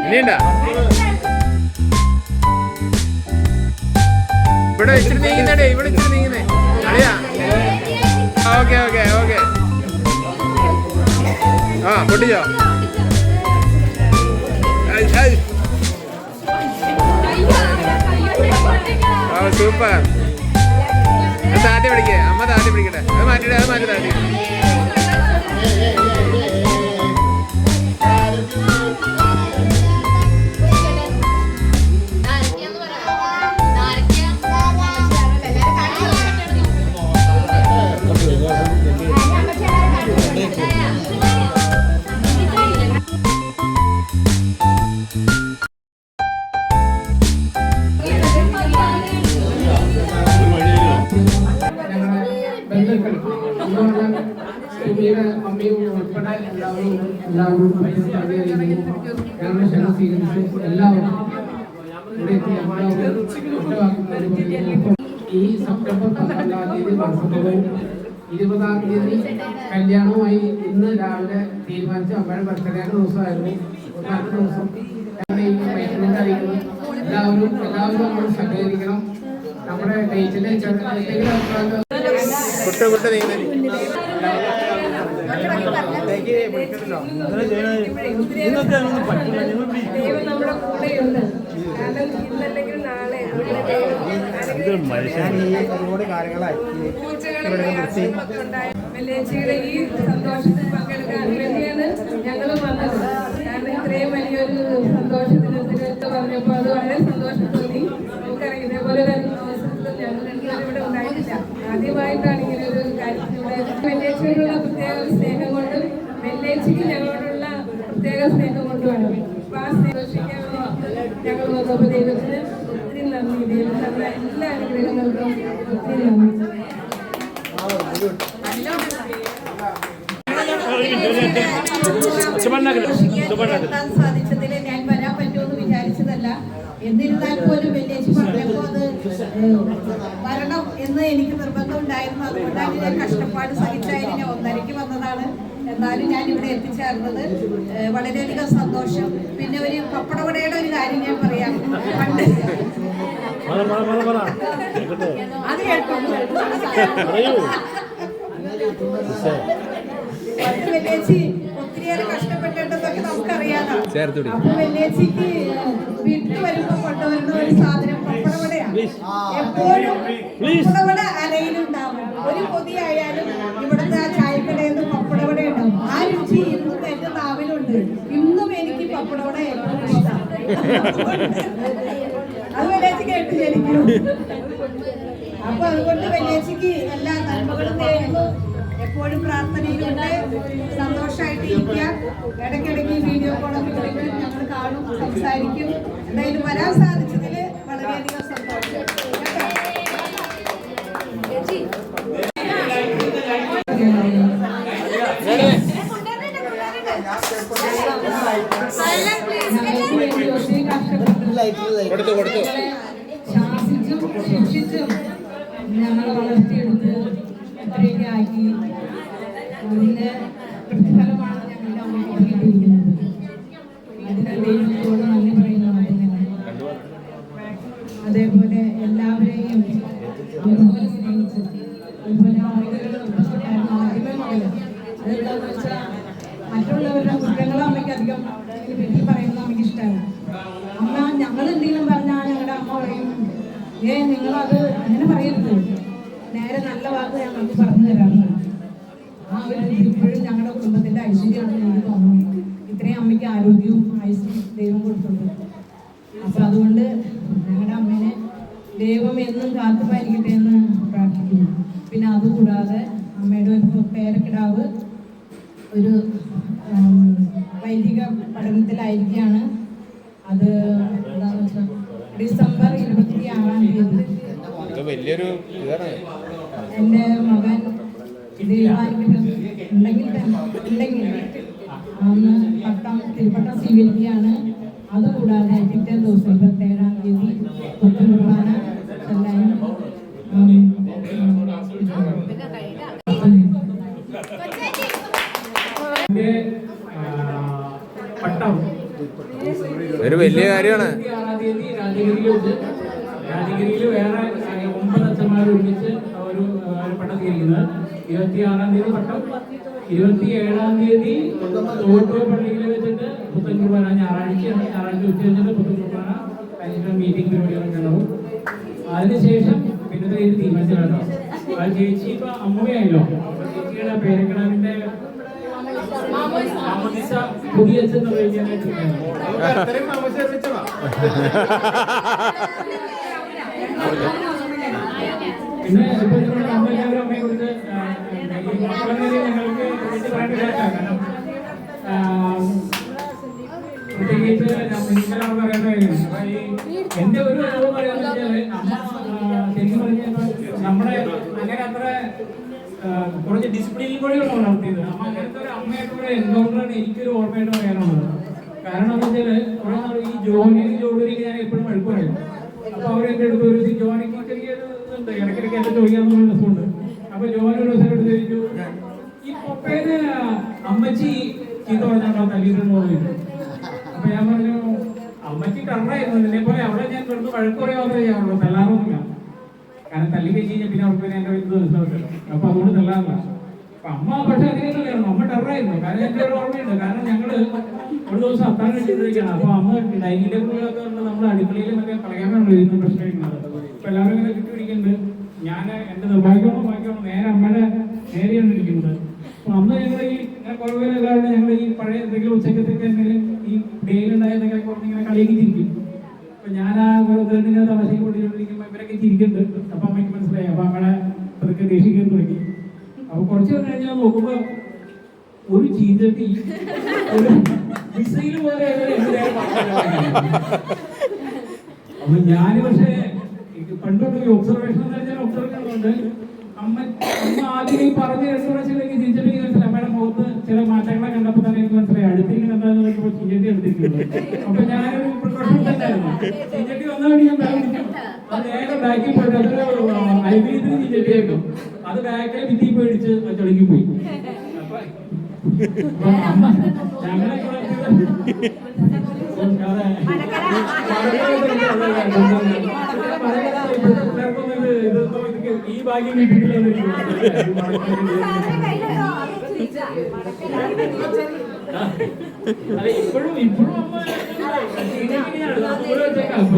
ഇനിയുണ്ടാ ഇവിടെ ഇച്ചിരി നീങ്ങുന്നേ ഇവിടെ ഇച്ചിരി നീങ്ങുന്നേ അറിയാ ഓക്കെ ഓക്കെ ഓക്കെ ആ പൊട്ടിച്ചോ സൂപ്പർ താത്തി പിടിക്കേ അമ്മ താത്തി പിടിക്കട്ടെ അത് മാറ്റിട്ടെ അത് മാറ്റി താത്തി അമ്മയും ഉൾപ്പെടെ എല്ലാവരും സ്വീകരിച്ച് എല്ലാവരും ഈ സെപ്റ്റംബർ 12-ാം തീയതി വർഷവും 20-ാം തീയതി കല്യാണവുമായി ഇന്ന് രാവിലെ തീരുമാനിച്ച അമ്മയുടെ ബർത്ത്ഡേയുടെ ദിവസമായിരുന്നു. നല്ല ദിവസം അറിയിക്കുന്നു. എല്ലാവരും നമ്മൾ സഹകരിക്കണം. നമ്മുടെ ഡേറ്റിലെ കുട്ട വെള്ളിയാഴ്ചയുടെ ഈ സന്തോഷത്തിൽ പങ്കെടുക്കാൻ വേണ്ടിയാണ് ഞങ്ങൾ വന്നത്. കാരണം ഇത്രയും വലിയൊരു സന്തോഷത്തിനെടുത്ത് പറഞ്ഞപ്പോൾ അത് വളരെ സന്തോഷം തോന്നി. നമുക്കറിയാം ഇതേപോലെ ഒരു അവസരത്തിൽ ഞങ്ങൾ ഇവിടെ ഉണ്ടായിട്ടില്ല. ആദ്യമായിട്ടാണ് ഇങ്ങനെ ഒരു കാര്യത്തിലൂടെ വെള്ളിയാഴ്ചയോടുള്ള പ്രത്യേക സ്നേഹം കൊണ്ടും വെള്ളിയാഴ്ചയ്ക്ക് ഞങ്ങളോടുള്ള പ്രത്യേക സ്നേഹം കൊണ്ടുമാണ്. അപ്പോൾ ആ സന്തോഷിക്കാൻ ഞങ്ങൾ വന്നപ്പോൾ ദൈവത്തിന് ഒത്തിരി നന്ദി. ദൈവം തന്ന എല്ലാ അനുഗ്രഹങ്ങൾക്കും ഒത്തിരി നന്ദി. സാധിച്ചതിൽ ഞാൻ വരാൻ പറ്റുമെന്ന് വിചാരിച്ചതല്ല. എന്നിരുന്നാൽ പോലും വെള്ളിയാഴ്ച പറഞ്ഞപ്പോൾ അത് വരണം എന്ന് എനിക്ക് നിർബന്ധം ഉണ്ടായിരുന്നു. അതുകൊണ്ടാണ് ഞാൻ കഷ്ടപ്പാട് സഹിച്ചായിരുന്നു. ഞാൻ 1:30-ക്ക് വന്നതാണ്. എന്നാലും ഞാൻ ഇവിടെ എത്തിച്ചേർന്നത് വളരെയധികം സന്തോഷം. പിന്നെ ഒരു പപ്പടവടയുടെ ഒരു കാര്യം ഞാൻ പറയാം. പണ്ട് അത് കേൾക്കും. പണ്ട് വെള്ളിയാഴ്ച ഒത്തിരിയേറെ കഷ്ടപ്പെട്ടിട്ടതൊക്കെ നമുക്കറിയാതെ. അപ്പൊ വെള്ളിയാഴ്ചക്ക് വീട്ടിൽ വരുമ്പോ കൊണ്ടുവരുന്ന ഒരു സാധനം പപ്പടവടയാണ്. എപ്പോഴും പപ്പടവട അരയിലുണ്ടാവും. ഒരു പൊതിയായാലും ഇവിടുത്തെ ആ ചായക്കടയിൽ നിന്ന് പപ്പടവട ഉണ്ടാവും. ആ രുചി ഇന്നും എന്റെ നാവിലുണ്ട്. ഇന്നും എനിക്ക് പപ്പടവട ഏറ്റവും ഇഷ്ടം. അത് വെള്ളിയാഴ്ച കേട്ട് ജനിക്കും. അപ്പൊ അതുകൊണ്ട് വെള്ളിയാഴ്ചക്ക് എല്ലാ നന്മകളും നേരുന്നു. എപ്പോഴും പ്രാർത്ഥനയിലുണ്ട്. സന്തോഷമായിട്ട് ഇരിക്കുക. ഇടയ്ക്കിടയ്ക്ക് വീഡിയോ കോളൊക്കെ വിളിക്കും. ഞങ്ങൾ കാണും, സംസാരിക്കും. എന്തായാലും വരാൻ സാധിച്ചതിൽ വളരെയധികം സന്തോഷം. ശാസിച്ചും ശിക്ഷിച്ചും ഞങ്ങളെ വളർത്തിയെടുത്ത് ഇത്രയൊക്കെ ആക്കി. അതിന്റെ പ്രതിഫലമാണ് ഞങ്ങളുടെ അമ്മയ്ക്ക് കിട്ടിയിരിക്കുന്നത്. അതിന് ദൈവത്തോട് നന്ദി പറയുന്നതാണ് ഞങ്ങൾ. അതേപോലെ എല്ലാവരെയും അതുപോലെ സ്നേഹിച്ചു. അതുപോലെ ആദ്യമേ മകള് അതെന്താണെന്ന് വെച്ചാൽ മറ്റുള്ളവരുടെ കുറ്റങ്ങളും അമ്മയ്ക്ക് അധികം വീട്ടിൽ പറയുന്നത് അമ്മയ്ക്ക് ഇഷ്ടമാണ്. അമ്മ ഞങ്ങൾ എന്തെങ്കിലും നിങ്ങളത് അങ്ങനെ പറയരുത്, നേരെ നല്ല വാക്ക് ഞങ്ങൾക്ക് പറഞ്ഞു തരാറുണ്ട്. ആ ഒരു ഇപ്പോഴും ഞങ്ങളുടെ കുടുംബത്തിന്റെ ഐശ്വര്യമാണെന്ന് എനിക്ക് തോന്നുന്നു. ഇത്രയും അമ്മയ്ക്ക് ആരോഗ്യവും ആയുസ്സും ദൈവം കൊടുത്തിട്ടുണ്ട്. അപ്പൊ അതുകൊണ്ട് ഞങ്ങളുടെ അമ്മേനെ ദൈവം എന്നും കാത്തുപാലിക്കട്ടെ എന്ന് പ്രാർത്ഥിക്കുന്നു. പിന്നെ അതുകൂടാതെ അമ്മയുടെ ഒരു പേരക്കിടാവ് ഒരു വൈദിക പഠനത്തിലായിരിക്കുകയാണ്. അത് എന്താണെന്ന് വെച്ചാൽ ഡിസംബർ 26-ാം തീയതി എൻ്റെ മകൻ ഉണ്ടെങ്കിൽ അന്ന് തിരുപ്പട്ടം സ്വീകരിക്കുകയാണ്. അതുകൂടാതെ പിറ്റേ ദിവസം 27-ാം തീയതി കുർബാന ചെല്ലാനും പട്ടം ഒരു വലിയ കാര്യമാണ്. രാജഗിരിയിൽ വേറെ 9 അച്ഛന്മാർ ഒരുമിച്ച് ഒരു പട്ടം സ്വീകരിക്കുന്നത്. 26-ാം തീയതി പട്ടം, 27-ാം തീയതി തോട്ടോ പള്ളിയിൽ വെച്ചിട്ട് പുത്തൻ കുർബാന. ഞായറാഴ്ച ഉച്ച കഴിഞ്ഞിട്ട് പുത്തൻ കുർബാന, അതിന് മീറ്റിംഗ് പരിപാടികളൊക്കെ ഉണ്ടാവും. അതിനുശേഷം പിന്നെ ഇത് തീരുമാനിച്ചിട്ടുണ്ടോ ആ ചേച്ചി ഇപ്പൊ അമ്മയായല്ലോ. ചേച്ചിയുടെ പേരക്കിടാവിന്റെ പുതിയ അച്ഛൻ കഴിക്കാനായിട്ട് പിന്നെ ഇപ്പൊ നമ്മളെല്ലാവരും അമ്മയെ കുറിച്ച് ഞങ്ങൾക്ക് കാരണം പ്രത്യേകിച്ച് നിങ്ങളാണ് പറയേണ്ട കാര്യമാണ്. എന്റെ ഒരു അനുഭവം പറയാന്ന് വെച്ചാല് അമ്മ ശരിക്കും പറഞ്ഞാൽ നമ്മുടെ അങ്ങനെ അത്ര കുറച്ച് ഡിസിപ്ലിനിൽ കൂടെയാണ് വളർത്തിയത്. അമ്മ അങ്ങനത്തെ ഒരു അമ്മയായിട്ടുള്ള എന്തുകൊണ്ടാണ് എനിക്കൊരു ഓർമ്മയായിട്ട് പറയാനുള്ളത്. കാരണം എന്താ വെച്ചാല് കുറെ നാൾ ഈ ജോലിക്ക് ഞാൻ എപ്പോഴും വഴുക്ക് പറയും. അപ്പൊ അവരെന്റെ അടുത്ത് ഒരു ജോലിക്ക് ചെറിയൊരു ഇതുണ്ട്, ഇടയ്ക്കിടയ്ക്ക് എന്നെ ചോദിക്കാനുള്ള രസമുണ്ട്. അപ്പൊ ജോലി ഒരു ദിവസം എടുത്ത് ചോദിച്ചു, ഈ പൊപ്പേന് അമ്മച്ചി ചീത്ത പറഞ്ഞാണോ തല്ലിയിട്ടുണ്ടോ ചോദിച്ചു. അപ്പൊ ഞാൻ പറഞ്ഞു, അമ്മച്ചി കറണ്ടായിരുന്നു, ഇതിനെ പോലെ അവിടെ ഞാൻ വെറുതെ വഴക്ക് പറയാതെ ചെയ്യാറുള്ളൂ, തല്ലാറൊന്നുമില്ല. കാരണം തല്ലി കഴിച്ച് കഴിഞ്ഞാൽ പിന്നെ അവർക്ക് എന്റെ ഇത് മനസ്സിലാവില്ല. അപ്പൊ അതുകൊണ്ട് തല്ലാറില്ല. അപ്പൊ അമ്മ പക്ഷെ അതിനൊന്നുമില്ലായിരുന്നു, അമ്മ ടെററായിരുന്നു. കാരണം എന്റെ ഒരു ഓർമ്മയുണ്ട്. കാരണം ഞങ്ങള് ഒരു ദിവസം അത്താഴം കഴിച്ചിരിക്കുകയാണ്. അപ്പൊ അമ്മ ഡൈനിങ് ടേബിളിലൊക്കെ നമ്മുടെ അടുക്കളയിൽ മറ്റേ കളയാനാണ് ഇരുന്ന് പ്രശ്നം കഴിക്കുന്നത്. അപ്പൊ എല്ലാവരും ഇങ്ങനെ ചുറ്റിപ്പിടിക്കുന്നുണ്ട്. ഞാൻ എന്റെ നിർഭാഗ്യമാണോ ഭാഗ്യമാണോ നേരെ അമ്മയുടെ നേരെയാണ് ഇരിക്കുന്നത്. അപ്പൊ അന്ന് ഞങ്ങൾ ഈ കുറെ പേര് എല്ലാവരും ഞങ്ങൾ ഈ പഴയ എന്തെങ്കിലും ഉച്ചക്കത്തൊക്കെ എന്തെങ്കിലും ഈ ഡേയിലുണ്ടായ എന്തെങ്കിലും കുറച്ച് ഇങ്ങനെ കളിയൊക്കെ ചിരിക്കും. അപ്പൊ ഞാൻ ആ ഇങ്ങനെ തമാശയ്ക്ക് കൊണ്ടിരിക്കുമ്പോൾ ഇവരൊക്കെ ചിരിക്കുന്നുണ്ട്. അപ്പൊ അമ്മയ്ക്ക് മനസ്സിലായി. അപ്പൊ അമ്മയുടെ അതൊക്കെ ദേഷിക്കാൻ തുടങ്ങി. അപ്പൊ കുറച്ച് കഴിഞ്ഞാൽ നോക്കുമ്പോ ഒരു ചീഞ്ചട്ടി ഒരു മിസൈൽ പോലെ അപ്പൊ ഞാൻ പക്ഷേ പണ്ടൊക്കെ ഒബ്സർവേഷൻ എന്ന് പറഞ്ഞാൽ ഒബ്സർവ് ചെയ്യുന്നുണ്ട്. അമ്മ ആദ്യം ഈ പറഞ്ഞ 2 പ്രാവശ്യത്തിലേക്ക് ചീഞ്ചട്ടിക്ക് മനസ്സിലായി. അമ്മയുടെ മുഖത്ത് ചില മാറ്റങ്ങളെ കണ്ടപ്പോൾ തന്നെ എനിക്ക് മനസ്സിലായി അടുത്തേക്ക് എന്താന്ന് നോക്കുമ്പോൾ ചീഞ്ചട്ടി എടുത്തിരിക്കുന്നത്. അപ്പൊ ഞാനൊരു പ്രിക്കോഷൻ തന്നെയായിരുന്നു. ചീഞ്ചട്ടി വന്നതുകൊണ്ട് ഞാൻ ബാഗിക്കും അത് വേഗം ബാക്കിൽ പോയിട്ട് അതൊരു ഐബിലിത്തിന് ചീഞ്ചട്ടിയാക്കും. അത് ബാക്കിൽ ഭിത്തി പേടിച്ച് ചൊളിക്ക് പോയി. അപ്പൊ അമ്മ ഞങ്ങളെ ഈ ഭാഗ്യം കിട്ടിയിട്ടില്ല. അല്ല ഇപ്പോഴും അമ്മ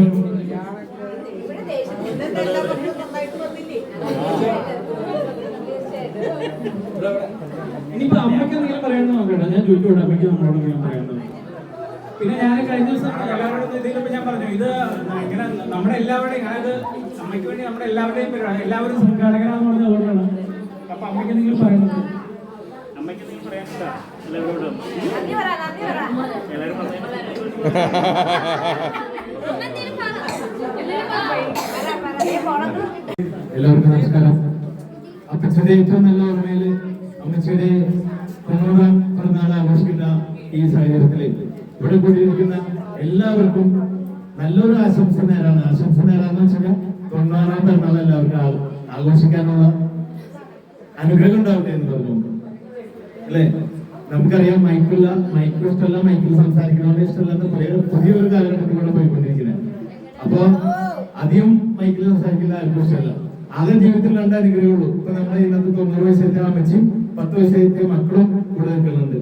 ഇനിയിപ്പോ അമ്മയ്ക്ക് എന്തെങ്കിലും പറയാമെന്ന് നോക്കട്ടെ. ഞാൻ ചോദിച്ചോട്ടെ അമ്മയ്ക്ക് നമ്മളോട് എന്തെങ്കിലും പറയാമെന്ന്. പിന്നെ ഞാൻ കഴിഞ്ഞ ദിവസം എല്ലാവരോടും ഇതിലിപ്പോ ഞാൻ പറഞ്ഞു, ഇത് ഇങ്ങനെ നമ്മുടെ എല്ലാവരുടെയും, അതായത് അമ്മയ്ക്ക് വേണ്ടി നമ്മുടെ എല്ലാവരുടെയും എല്ലാവരും സംഘാടകരാന്ന് പറഞ്ഞ അതുകൊണ്ടാണ്. അപ്പൊ അമ്മയ്ക്ക് എന്തെങ്കിലും പറയുന്നത്, അമ്മയ്ക്ക് എന്തെങ്കിലും പറയാനുണ്ടോ എല്ലാവരോടും? എല്ലാവരും എല്ലാവർക്കും നമസ്കാരം. അപ്പച്ചന്റെ ഏറ്റവും നല്ല ഓർമ്മയില് അമ്മച്ചിയുടെ 90-ാം പിറന്നാൾ ആഘോഷിക്കുന്ന ഈ സാഹചര്യത്തില് ഇവിടെ കൂടിയിരിക്കുന്ന എല്ലാവർക്കും നല്ലൊരു ആശംസ നേരാണ്. ആശംസ നേരാന്ന് വെച്ചാൽ 90-ാം പിറന്നാൾ എല്ലാവർക്കും ആഘോഷിക്കാനുള്ള അനുഗ്രഹം ഉണ്ടാവട്ടെ എന്ന് പറഞ്ഞു അല്ലെ. നമുക്കറിയാം മൈക്കിൾ ഇഷ്ടമല്ല, മൈക്കിൾ സംസാരിക്കണോണ്ട് ഇഷ്ടമല്ലെന്ന് പുതിയൊരു കാലഘട്ടത്തിലൂടെ പോയിക്കൊണ്ടിരിക്കുന്നത്. അപ്പൊ അധികം മൈക്കിൾ സംസാരിക്കുന്ന ആർക്കും ഇഷ്ടമല്ല. ആകെ ജീവിതത്തിൽ 2 അനുഗ്രഹമുള്ളൂ. ഇപ്പൊ നമ്മുടെ ഇന്നത്തെ 90 വയസ്സെത്തിയ അമ്മച്ചിയും 10 വയസ്സെത്തിയ മക്കളും കൂടെ നിൽക്കുന്നുണ്ട്.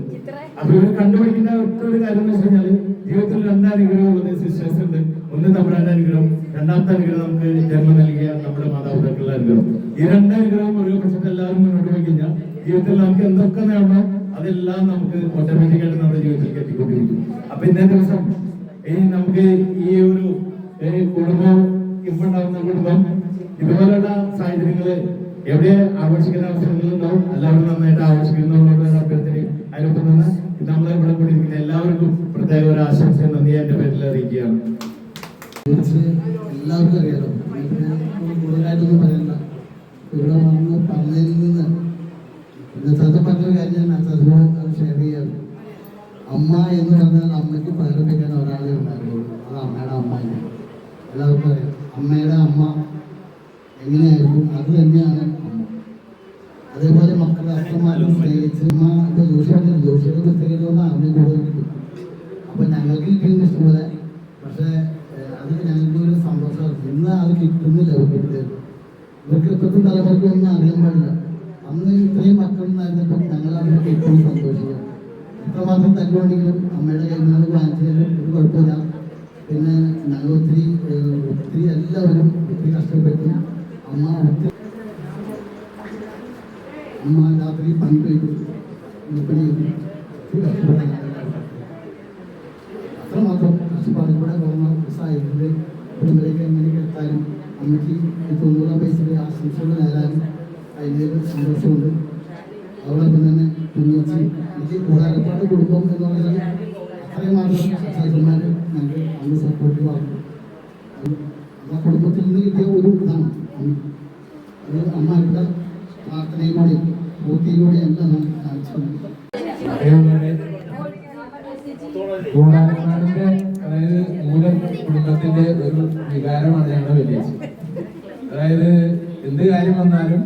അപ്പൊ ഇവർ കണ്ടുപിടിക്കുന്ന ഒറ്റ ഒരു കാര്യം എന്ന് വെച്ച് കഴിഞ്ഞാല് ജീവിതത്തിൽ 2 അനുഗ്രഹമുള്ളത് സിസ്റ്റേഴ്സ് ഉണ്ട്, ഒന്ന് തമ്പുരാന്റെ അനുഗ്രഹം, രണ്ടാമത്തെ അനുഗ്രഹം നമുക്ക് ജന്മം നൽകിയ നമ്മുടെ മാതാപിതാക്കളുടെ അനുഗ്രഹം. ഈ രണ്ടനുഗ്രഹം ഉപയോഗപ്പെടുത്തിട്ട് എല്ലാവരും മുന്നോട്ട് പോയി കഴിഞ്ഞാൽ ജീവിതത്തിൽ നമുക്ക് എന്തൊക്കെ നേടണോ അതെല്ലാം നമുക്ക് ഓട്ടോമാറ്റിക്കായിട്ട് നമ്മുടെ ജീവിതത്തിൽ എത്തിക്കൊണ്ടിരിക്കും. അപ്പൊ ഇന്നേ ദിവസം നമുക്ക് ഈ ഒരു കുടുംബം ഇമ്പുണ്ടാകുന്ന കുടുംബം ഇതുപോലുള്ള സാഹചര്യങ്ങള് എവിടെ ആഘോഷിക്കുന്ന അവസരങ്ങളുണ്ടാവും. എല്ലാവരും നന്നായിട്ട് ആഘോഷിക്കുന്നവരോട് അഭ്യർത്ഥനയും അതിനൊപ്പം നിന്ന് നമ്മളെ ഇവിടെ കൂടിയിരിക്കുന്ന എല്ലാവർക്കും പ്രത്യേക ഒരു ആശംസ നന്ദി എന്റെ പേരിൽ അറിയിക്കുകയാണ്. എല്ലാവർക്കും അറിയാലോ, കൂടുതലായിട്ടൊന്നും പറയണ്ട. ഇവിടെ വന്ന് പറഞ്ഞതിൽ നിന്ന് സത്യം പറഞ്ഞൊരു കാര്യം ഞാൻ അത് ഷെയർ ചെയ്യാണ്. അമ്മ എന്ന് പറഞ്ഞാൽ അമ്മയ്ക്ക് പ്രകടിപ്പിക്കാൻ ഒരാളെ ഉണ്ടായിരുന്നുള്ളൂ, അത് അമ്മയുടെ അമ്മ. എല്ലാവർക്കും അറിയാം അമ്മയുടെ അമ്മ എങ്ങനെയായിരുന്നു, അത് തന്നെയാണ് അമ്മ. അതേപോലെ മക്കളെ അപ്പന്മാരും സ്നേഹിച്ച് അമ്മ ഇപ്പോൾ ജോഷിയുടെ പ്രത്യേകത അവനെ കൂടുതൽ കിട്ടും. അപ്പം ഞങ്ങൾക്ക് കിട്ടുന്ന ഇഷ്ടംപോലെ, പക്ഷേ അത് ഞങ്ങൾക്ക് ഒരു സന്തോഷമാണ്. ഇന്ന് അത് കിട്ടുന്നില്ല. ഇവർക്ക് ഇപ്പോഴത്തെ തലമുറയ്ക്ക് ഒന്നും അറിയാൻ പാടില്ല. അന്ന് ഇത്രയും മക്കളുണ്ടായിരുന്നപ്പോൾ ഞങ്ങളതിനൊക്കെ എപ്പോഴും സന്തോഷിക്കാം. ഇത്രമാത്രം തല്ലുണ്ടെങ്കിലും അമ്മയുടെ കയ്യിൽ നിന്ന് വാങ്ങിച്ചാലും ഒരു കുഴപ്പമില്ല. പിന്നെ ഞങ്ങൾ ഒത്തിരി എല്ലാവരും ഒത്തിരി കഷ്ടപ്പെട്ടു. അമ്മ രാത്രി പണി ചെയ്തു, വിൽപ്പന ചെയ്തു, അത്രമാത്രം കഷ്ടപ്പാട്. ഇവിടെ കൊറോണ സാഹചര്യത്തിൽ കുടുംബത്തിലേക്ക് എങ്ങനെയൊക്കെ എത്താനും അമ്മയ്ക്ക് 90 പൈസയുടെ ആശംസകൾ നേരാനും അതിൻ്റെ സന്തോഷമുണ്ട്. അതോടൊപ്പം തന്നെ കുഞ്ഞിച്ച് എനിക്ക് കൂടാരപ്പാട് കുടുംബം എന്ന് പറഞ്ഞാൽ അത്രയും മാത്രം സഹോദരന്മാർ ഞങ്ങൾക്ക് അന്ന് സപ്പോർട്ടീവ് ആകും. ആ കുടുംബത്തിൽ നിന്ന് കിട്ടിയ ഒരു ഇതാണ് അത് അമ്മയുടെ പ്രാർത്ഥനയിലൂടെയും പൂർത്തിയിലൂടെയും എല്ലാം നമുക്ക് കാണിച്ചിട്ടുണ്ട്. കൂടാരപ്പാടിന്റെ അതായത് മൂല കുടുംബത്തിന്റെ ഒരു വികാരമാണ് ഞങ്ങളുടെ വെള്ളിയാഴ്ച. അതായത് എന്ത് കാര്യം വന്നാലും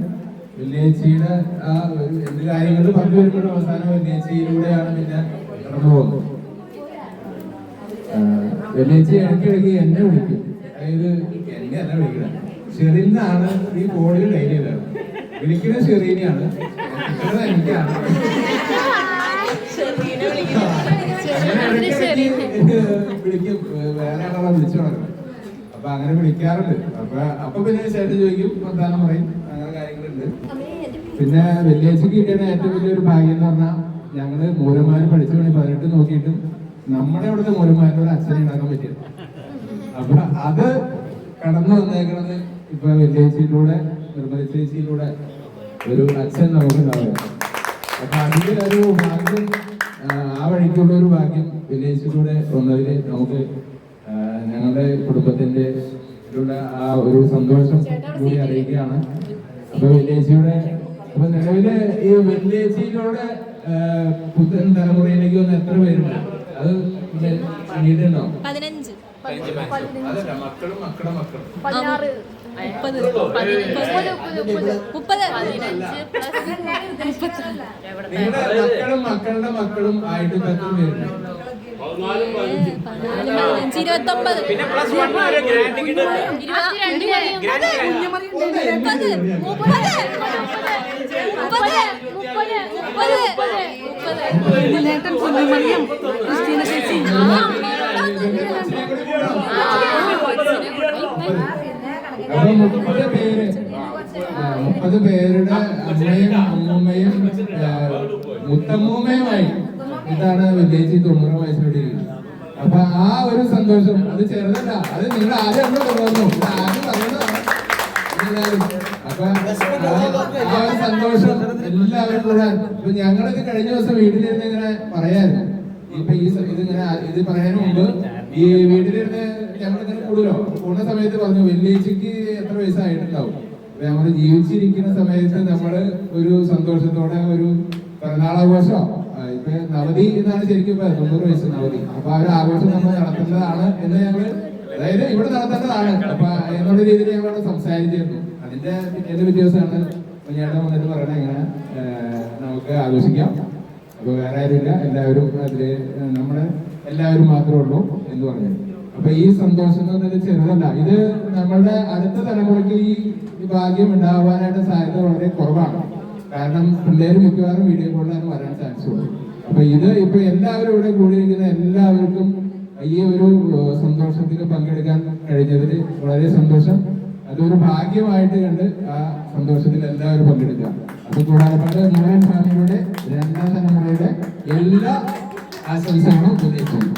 വെള്ളിയാഴ്ചയുടെ ആ ഒരു എന്ത് കാര്യങ്ങൾ പറഞ്ഞു വരുമ്പോഴും അവസാനം വെള്ളിയാഴ്ചയിലൂടെയാണ് പിന്നെ കടന്നു പോകുന്നത്. വെള്ളിയാഴ്ച ഇടയ്ക്കിടയ്ക്ക് എന്നെ വിളിക്കും. അതായത് എന്നെ അല്ല വിളിക്കണം, ഷെറിനാണ് ഈ ബോഡിയിൽ ഡൈലി വരണം. വിളിക്കുന്നത് ഷെറീനെയാണ്, എനിക്കാണ്. വിളിക്കും, വേറെ ആളെ വിളിച്ചു തുടങ്ങണം. അപ്പൊ അങ്ങനെ വിളിക്കാറുണ്ട്. അപ്പൊ പിന്നെ ചേട്ടൻ ചോദിക്കും, വർത്താനം പറയും, അങ്ങനെ കാര്യങ്ങളുണ്ട്. പിന്നെ വെള്ളിയാഴ്ചക്ക് കിട്ടിയ ഏറ്റവും വലിയൊരു ഭാഗ്യം എന്ന് പറഞ്ഞാൽ ഞങ്ങള് മൂലന്മാര് പഠിച്ചു 18 നോക്കിയിട്ടും നമ്മുടെ അവിടുത്തെ മൂലന്മാരോട് അച്ഛനെ ഉണ്ടാക്കാൻ പറ്റിയത്. അപ്പൊ അത് കടന്നു വന്നേക്കണത് ഇപ്പൊ വെള്ളിയാഴ്ചയിലൂടെ നിർമ്മല ചേച്ചിയിലൂടെ ഒരു അച്ഛൻ നമുക്ക് ഉണ്ടാവുക. അപ്പൊ അതിലൊരു ഭാഗ്യം, ആ വഴിക്കുള്ള ഒരു ഭാഗ്യം വെള്ളിയാഴ്ചയിലൂടെ വന്നതിൽ നമുക്ക് ഞങ്ങളുടെ കുടുംബത്തിന്റെ ആ ഒരു സന്തോഷം കൂടി അറിയിക്കുകയാണ്. അപ്പൊ വെള്ളിയാഴ്ചയുടെ അപ്പൊ നിലവില് ഈ വെള്ളിയാഴ്ചയിലൂടെ പുത്തൻ തലമുറയിലേക്ക് വന്ന് എത്ര പേരുണ്ട്? അത് പിന്നീടുണ്ടോ? 15 അതല്ല, മക്കളും മക്കളുടെ മക്കളും 16 30 നിങ്ങളുടെ മക്കളും മക്കളുടെ മക്കളും ആയിട്ട് എത്ര പേരുണ്ട്? 29 പിന്നെ പ്ലസ് 1 വരെ ഗ്രാൻഡ് ടിക്കറ്റ് അപ്പൊ 30 പേരുടെ അമ്മയും അമ്മൂമ്മയും മുത്തമ്മൂമ്മയുമായി ഇതാണ് വെള്ളിയാഴ്ച 90 വയസ്സിലിരിക്കുന്നത്. അപ്പൊ ആ ഒരു സന്തോഷം അത് ചെറുതല്ല, അത് നിങ്ങൾ ആരും എന്നെ തുടർന്നു, ആരും പറഞ്ഞതാണ്. അപ്പൊ ആ ഒരു സന്തോഷം എല്ലാവരും കൂടെ. ഇപ്പൊ ഞങ്ങളൊക്കെ കഴിഞ്ഞ ദിവസം വീട്ടിലിരുന്ന് ഇങ്ങനെ പറയായിരുന്നു. ഇപ്പൊ ഇത് പറയാനും മുമ്പ് ഈ വീട്ടിലിരുന്ന് ഞങ്ങളിങ്ങനെ കൂടുമല്ലോ, കൂടുന്ന സമയത്ത് പറഞ്ഞു വെള്ളിയാഴ്ചക്ക് എത്ര വയസ്സായിട്ടുണ്ടാവും. നമ്മള് ജീവിച്ചിരിക്കുന്ന സമയത്ത് നമ്മള് ഒരു സന്തോഷത്തോടെ ഒരു പിറന്നാളാഘോഷം, ഇപ്പൊ നവതി എന്നാണ് ശരിക്കും 90 വയസ്സ് നവതി. അപ്പൊ ആ ഒരു ആഘോഷം നമ്മൾ നടത്തേണ്ടതാണ് എന്ന് ഞങ്ങള്, അതായത് ഇവിടെ നടത്തേണ്ടതാണ് അപ്പൊ എന്നുള്ള രീതിയിൽ ഞങ്ങളോട് സംസാരിച്ചിരുന്നു. അതിന്റെ പിറ്റേ ദിവസമാണ് കുഞ്ഞേട്ടൻ വന്നിട്ട് പറയണ ഇങ്ങനെ നമുക്ക് ആഘോഷിക്കാം, അപ്പൊ വേറെ ആരുമില്ല, എല്ലാവരും അതില് നമ്മള് എല്ലാവരും മാത്രമേ ഉള്ളൂ എന്ന് പറഞ്ഞു. അപ്പൊ ഈ സന്തോഷം എന്ന് പറഞ്ഞാൽ ചെറുതല്ല. ഇത് നമ്മളുടെ അടുത്ത തലമുറയ്ക്ക് ഈ ഭാഗ്യം ഉണ്ടാവാനായിട്ട് സാധ്യത വളരെ കുറവാണ്. കാരണം പിള്ളേര് മിക്കവാറും വീഡിയോ കോളിലാണ് വരാൻ ചാൻസ് ഉള്ളൂ. അപ്പൊ ഇത് ഇപ്പൊ എല്ലാവരും ഇവിടെ കൂടിയിരിക്കുന്ന എല്ലാവർക്കും ഈ ഒരു സന്തോഷത്തിൽ പങ്കെടുക്കാൻ കഴിഞ്ഞതിൽ വളരെ സന്തോഷം. അതൊരു ഭാഗ്യമായിട്ട് കണ്ട് ആ സന്തോഷത്തിൽ എല്ലാവരും പങ്കെടുക്കുക. അത് കൂടാതെ മുഴുവൻ ഫാമിലിയുടെ 2ാം തലമുറയുടെ എല്ലാ ആശംസകളും ഉന്നയിക്കുന്നു.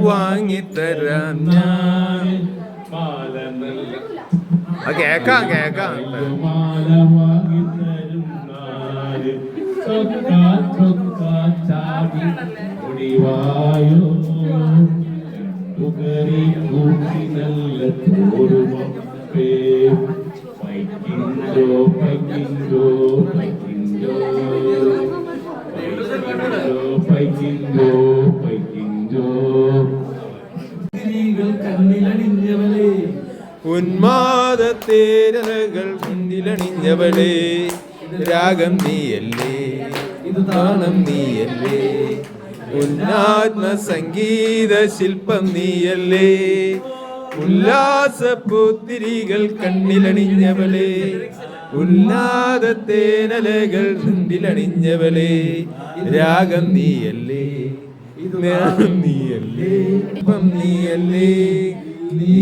വാങ്ങിത്തരാം ഞാൻ കേക്കാം ഉന്മാദത്തേരകൾ മുന്നിലണിഞ്ഞവളെ രാഗം നീയല്ലേ ഇത് താളം നീയല്ലേ ഉന്നാത്മ സംഗീത ശില്പം നീയല്ലേ ഉല്ലാസപ്പൂത്തിരികൾ കണ്ണിലണിഞ്ഞവളെ ഉല്ലാദത്തേനലകൾ മുന്നിലണിഞ്ഞവളെ രാഗം നീയല്ലേ ഇത് നീയല്ലേ ഇപ്പം നീയല്ലേ നീ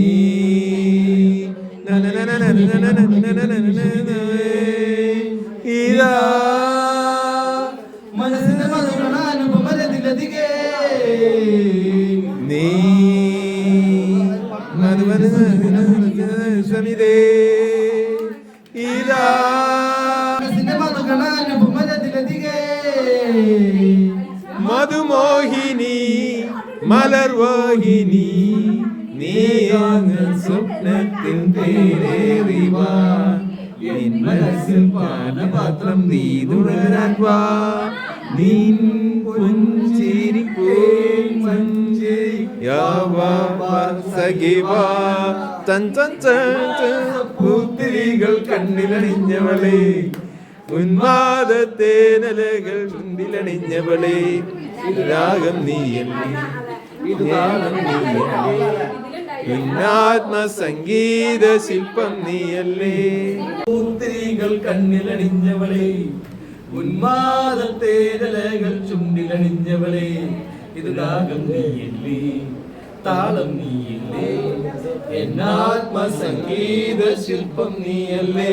ഇതാ മനസ്സിന്റെ അനുപമരതിലധികേ നീ സമിതേ ഇതാ മനസ്സിന്റെ അനുപമരതിലധികേ മധുമോഹിനി മലർവാഹിനി നീ സ്വപ്നത്തിൽ തേരേറിവാ നിൻ മനസ്സിൽ പാനപാത്രം നീ തുടരാൻ വാ നിൻ പുഞ്ചിരിക്കേ സഖിവാ പൂത്തിരികൾ കണ്ണിലണിഞ്ഞവളെ ഉന്മാദത്തേനലകൾ ചുണ്ടിലണിഞ്ഞവളെ രാഗം നീയല്ലേ ഇത് താളം നീയല്ലേ ഉന്നാത്മ സംഗീത ശില്പം നീയല്ലേ പൂത്തിരികൾ കണ്ണിലണിഞ്ഞവളെ ഉന്മാദത്തേരലകൾ ചുണ്ടിലണിഞ്ഞവളെ ഇത് രാഗം നീയല്ലേ താളം നീയല്ലേ എന്നാത്മ സംഗീത ശില്പം നീയല്ലേ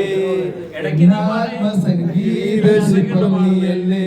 ആത്മ സംഗീത ശില്പം നീയല്ലേ